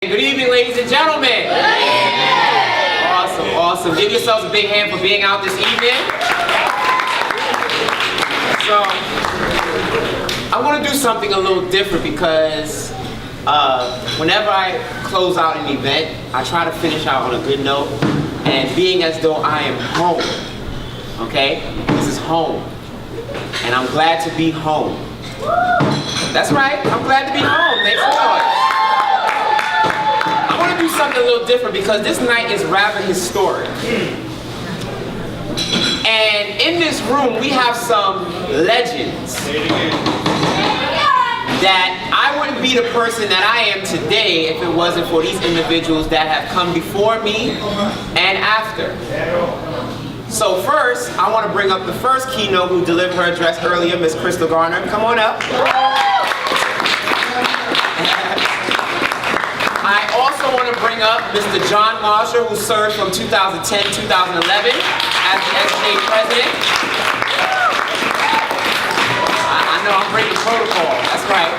Good evening, ladies and gentlemen. Awesome, awesome. Give yourselves a big hand for being out this evening. So, I want to do something a little different because whenever I close out an event, I try to finish out on a good note and being as though I am home. Okay? This is home. And I'm glad to be home. That's right, I'm glad to be home. Thanks a lot. I want to do something a little different because this night is rather historic. And in this room we have some legends that I wouldn't be the person that I am today if it wasn't for these individuals that have come before me and after. So first, I want to bring up the first keynote who delivered her address earlier, Miss Crystal Garner. Come on up. I also want to bring up Mr. John Marshall, who served from 2010-2011 as the SGA president. I know I'm breaking protocol, that's right.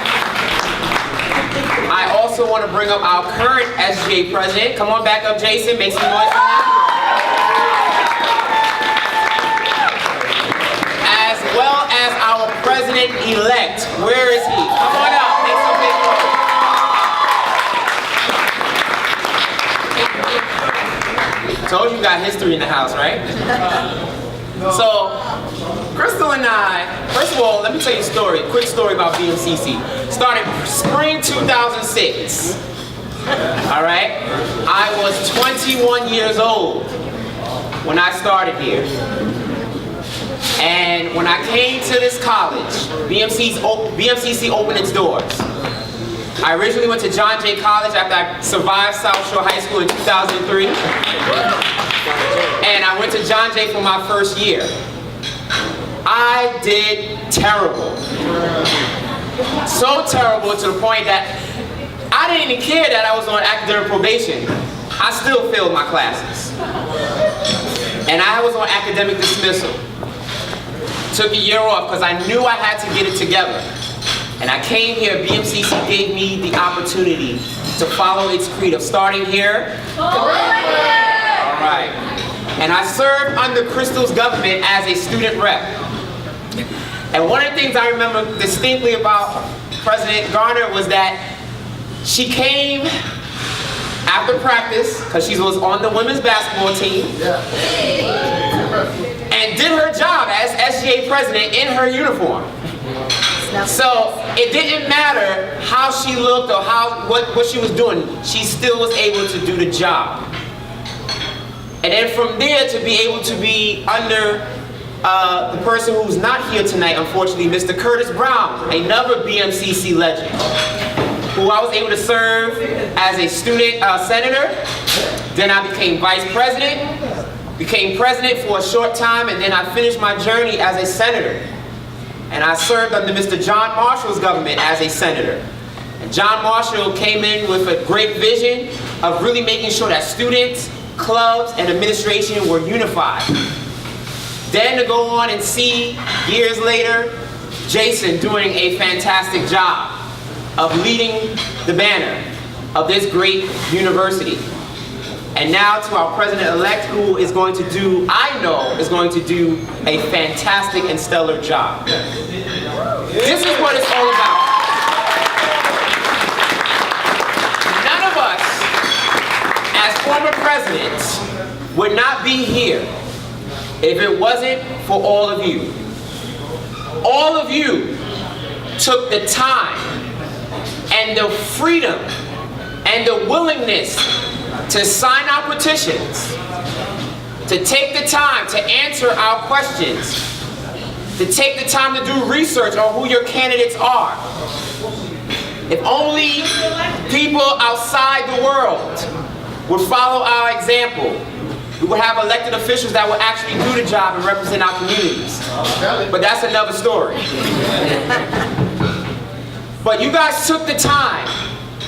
I also want to bring up our current SGA president. Come on back up, Jason, make some noise for him. As well as our president-elect. Where is he? Come on up, make some big noise. Told you got history in the house, right? So, Crystal and I, first of all, let me tell you a story, a quick story about BMCC. Started spring 2006. All right? I was 21 years old when I started here. And when I came to this college, BMCC opened its doors. I originally went to John Jay College after I survived South Shore High School in 2003. And I went to John Jay for my first year. I did terrible. So terrible to the point that I didn't even care that I was on academic probation. I still failed my classes. And I was on academic dismissal. Took a year off because I knew I had to get it together. And I came here, BMCC gave me the opportunity to follow its creed of starting here. All right. And I served under Crystal's government as a student rep. And one of the things I remember distinctly about President Garner was that she came after practice, because she was on the women's basketball team, and did her job as SGA president in her uniform. So it didn't matter how she looked or what she was doing, she still was able to do the job. And then from there to be able to be under the person who's not here tonight, unfortunately, Mr. Curtis Brown, another BMCC legend, who I was able to serve as a student senator. Then I became vice president, became president for a short time, and then I finished my journey as a senator. And I served under Mr. John Marshall's government as a senator. And John Marshall came in with a great vision of really making sure that students, clubs, and administration were unified. Then to go on and see, years later, Jason doing a fantastic job of leading the banner of this great university. And now to our president-elect, who is going to do, I know, is going to do a fantastic and stellar job. This is what it's all about. None of us, as former presidents, would not be here if it wasn't for all of you. All of you took the time and the freedom and the willingness to sign our petitions, to take the time to answer our questions, to take the time to do research on who your candidates are. If only people outside the world would follow our example, we would have elected officials that would actually do the job and represent our communities. But that's another story. But you guys took the time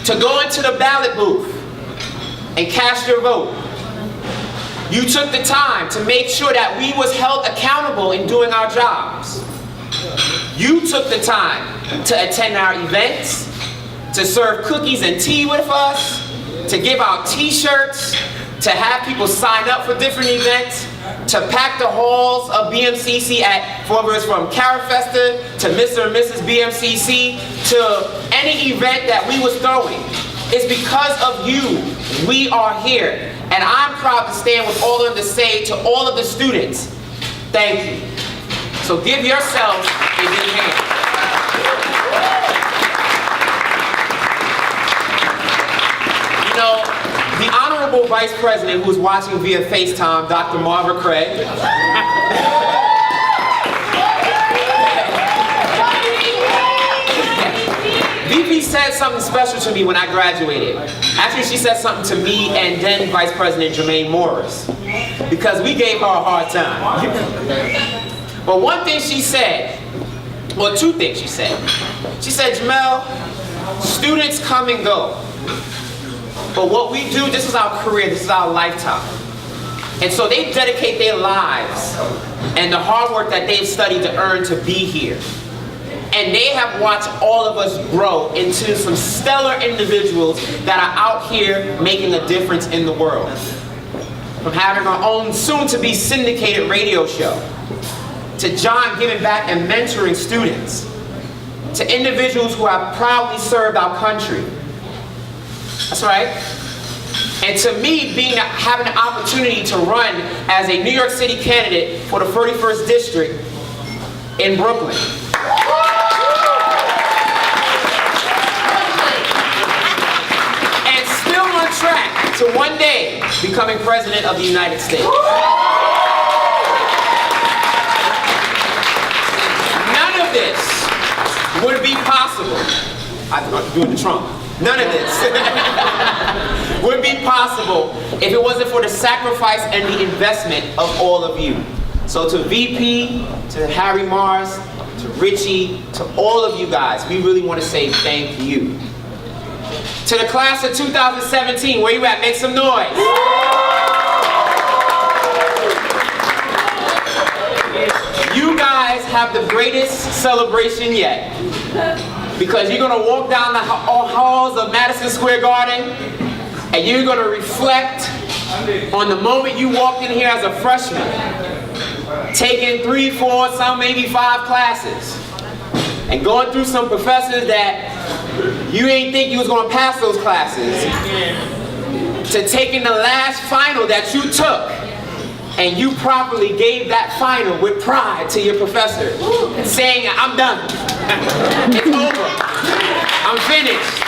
to go into the ballot booth and cast your vote. You took the time to make sure that we was held accountable in doing our jobs. You took the time to attend our events, to serve cookies and tea with us, to give out t-shirts, to have people sign up for different events, to pack the halls of BMCC whether it's from Carafesta to Mr. and Mrs. BMCC to any event that we was throwing. It's because of you we are here. And I'm proud to stand with all of them to say to all of the students, thank you. So give yourselves a big hand. You know, the Honorable Vice President, who's watching via FaceTime, Dr. Marva Craig. VP said something special to me when I graduated. Actually, she said something to me and then Vice President Jermaine Morris, because we gave her a hard time. But one thing she said, well, two things she said. She said, Jamell, students come and go. But what we do, this is our career, this is our lifetime. And so they dedicate their lives and the hard work that they've studied to earn to be here. And they have watched all of us grow into some stellar individuals that are out here making a difference in the world. From having our own soon-to-be syndicated radio show, to John giving back and mentoring students, to individuals who have proudly served our country. That's right. And to me, having the opportunity to run as a New York City candidate for the 31st District in Brooklyn. And still on track to one day becoming President of the United States. None of this would be possible. I'm doing the Trump. None of this would be possible if it wasn't for the sacrifice and the investment of all of you. So to VP, to Harry Mars, to Richie, to all of you guys, we really want to say thank you. To the class of 2017, where you at? Make some noise. You guys have the greatest celebration yet. Because you're going to walk down the halls of Madison Square Garden and you're going to reflect on the moment you walked in here as a freshman, taking 3, 4, some maybe 5 classes, and going through some professors that you ain't think you was going to pass those classes, to taking the last final that you took and you properly gave that final with pride to your professor, saying, I'm done. It's over. I'm finished.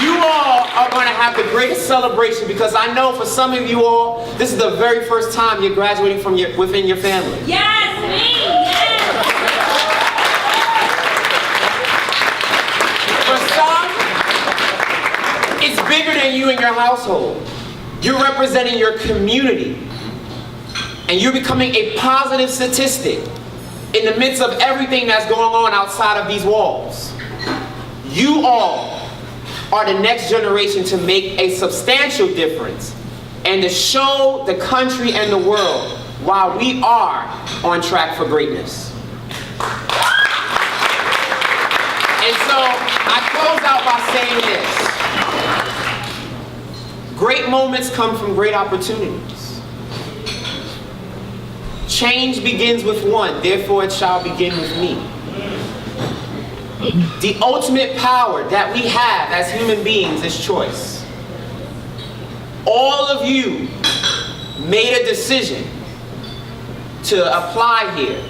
You all are going to have the greatest celebration, because I know for some of you all, this is the very first time you're graduating from within your family. Yes, me! Yes! For some, it's bigger than you and your household. You're representing your community. And you're becoming a positive statistic in the midst of everything that's going on outside of these walls. You all are the next generation to make a substantial difference and to show the country and the world why we are on track for greatness. And so I close out by saying this. Great moments come from great opportunities. Change begins with one, therefore it shall begin with me. The ultimate power that we have as human beings is choice. All of you made a decision to apply here.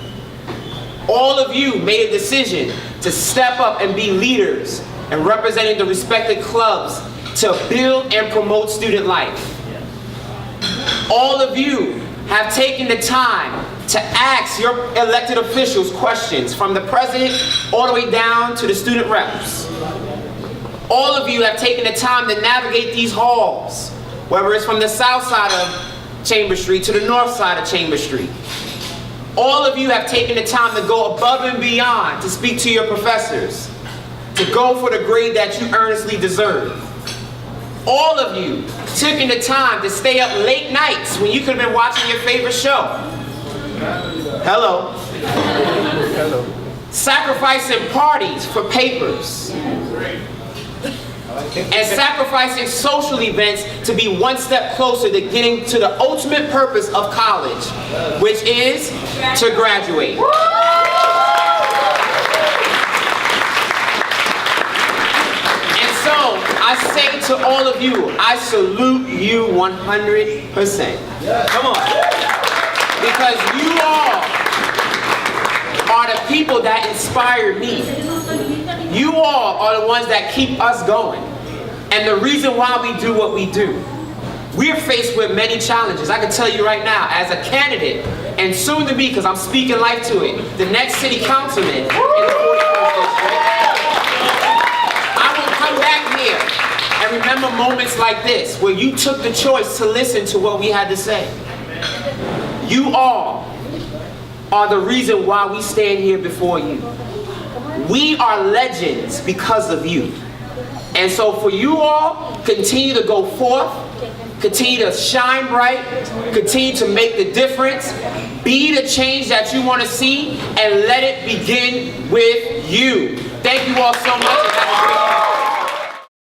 All of you made a decision to step up and be leaders and representing the respected clubs to build and promote student life. All of you have taken the time to ask your elected officials questions, from the president all the way down to the student reps. All of you have taken the time to navigate these halls, whether it's from the south side of Chambers Street to the north side of Chambers Street. All of you have taken the time to go above and beyond to speak to your professors, to go for the grade that you earnestly deserve. All of you taking the time to stay up late nights when you could have been watching your favorite show. Hello. Hello. Sacrificing parties for papers. and sacrificing social events to be one step closer to getting to the ultimate purpose of college, which is to graduate. And so I say to all of you, I salute you 100%. Come on. Because you all are the people that inspire me. You all are the ones that keep us going. And the reason why we do what we do. We're faced with many challenges. I can tell you right now, as a candidate, and soon to be, because I'm speaking life to it, the next city councilman in the 41st district, I will come back here and remember moments like this, where you took the choice to listen to what we had to say. You all are the reason why we stand here before you. We are legends because of you. And so for you all, continue to go forth, continue to shine bright, continue to make the difference, be the change that you want to see, and let it begin with you. Thank you all so much, and have a great day.